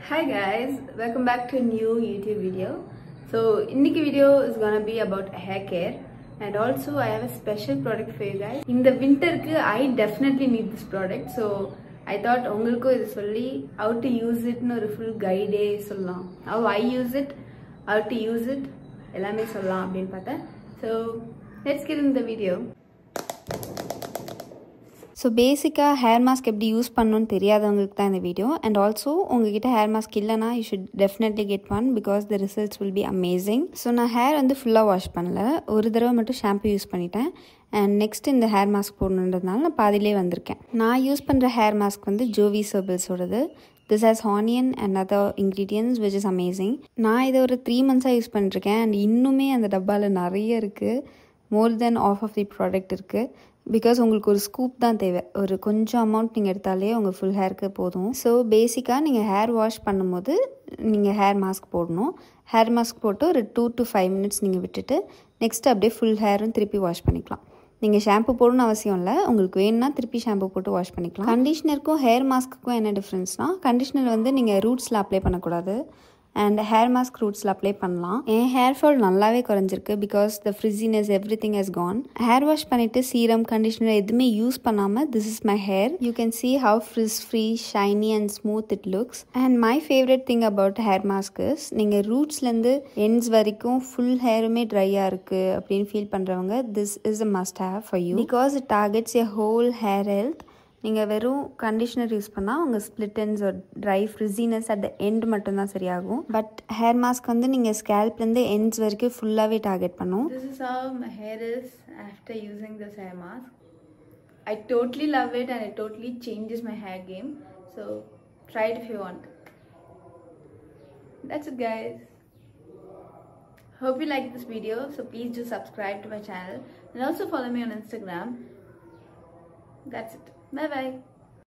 Hi guys, welcome back to a new YouTube video. So இன்னைக்கு video is gonna be about hair care and also I have a special product for you guys. In the winter I definitely need this product, so I thought உங்களுக்கும் இது சொல்லி how to use it னு ஒரு full guide சொல்லலாம். How I use it, how to use it எல்லாமே சொல்லலாம் அப்படினு பார்த்தேன். So let's get into the video. So basically hair mask எப்படி யூஸ் பண்ணனும்னு தெரியாதவங்களுக்கு தான் இந்த வீடியோ and also உங்ககிட்ட hair mask இல்லனா you should definitely get one because the results will be amazing. So நான் hair வந்து ஃபுல்லா வாஷ் பண்ணல, ஒரு தடவை மட்டும் ஷாம்பு யூஸ் பண்ணிட்டேன் and next இந்த hair mask போடணும்ன்றதுனால நான் பாதியிலே வந்திருக்கேன். நான் யூஸ் பண்ற hair mask வந்து Jovi Herbals ஓடது. This has onion and other ingredients which is amazing. நான் இதை ஒரு 3 months யூஸ் பண்ணிருக்கேன் and இன்னுமே அந்த டப்பால நிறைய இருக்கு. More than half of the product இருக்கு. பிகாஸ் உங்களுக்கு ஒரு ஸ்கூப் தான் தேவை, ஒரு கொஞ்சம் அமௌண்ட் நீங்கள் எடுத்தாலே உங்கள் ஃபுல் ஹேருக்கு போதும். ஸோ பேசிக்காக நீங்கள் ஹேர் வாஷ் பண்ணும்போது நீங்கள் ஹேர் மாஸ்க் போடணும். ஹேர் மாஸ்க் போட்டு ஒரு 2 to 5 minutes நீங்கள் விட்டுட்டு நெக்ஸ்ட் அப்படியே ஃபுல் ஹேரும் திருப்பி வாஷ் பண்ணிக்கலாம். நீங்கள் ஷாம்பு போடணும்னு அவசியம் இல்லை, உங்களுக்கு வேணும்னா திருப்பி ஷாம்பு போட்டு வாஷ் பண்ணிக்கலாம். கண்டிஷ்னருக்கும் ஹேர் மாஸ்க்குக்கும் என்ன டிஃப்ரென்ஸ்னால், கண்டிஷ்னர் வந்து நீங்கள் ரூட்ஸில் அப்ளை பண்ணக்கூடாது and hair mask rootsல அப்ளை பண்ணலாம். என் ஹேர் ஃபால் நல்லாவே குறைஞ்சிருக்கு because the frizziness everything has gone. hair wash பண்ணிட்டு சீரம் கண்டிஷனர் எதுவுமே யூஸ் பண்ணாமல் this is my hair. You can see how frizz free, shiny and smooth it looks. And my favorite thing about hair mask is நீங்கள் ரூட்ஸ்லேருந்து ends வரைக்கும் full ஹேருமே ட்ரையாக இருக்குது அப்படின்னு feel பண்ணுறவங்க this is a must have for you because it targets your whole hair health. நீங்கள் வெறும் conditioner use பண்ணால் உங்கள் ஸ்ப்ளிட் எண்ட்ஸ் ஒரு try frizziness at the end மட்டும்தான் சரியாகும். பட் ஹேர் மாஸ்க் வந்து நீங்கள் ஸ்கேல்ப்லேருந்து எண்ட்ஸ் வரைக்கும் ஃபுல்லாகவே டார்கெட் பண்ணும். This is how my hair is after using this hair mask. I totally love it and it totally changes my hair game. So try it if you want. That's it guys. Hope you liked this video. So please do subscribe to my channel and also follow me on Instagram. That's it. Bye bye.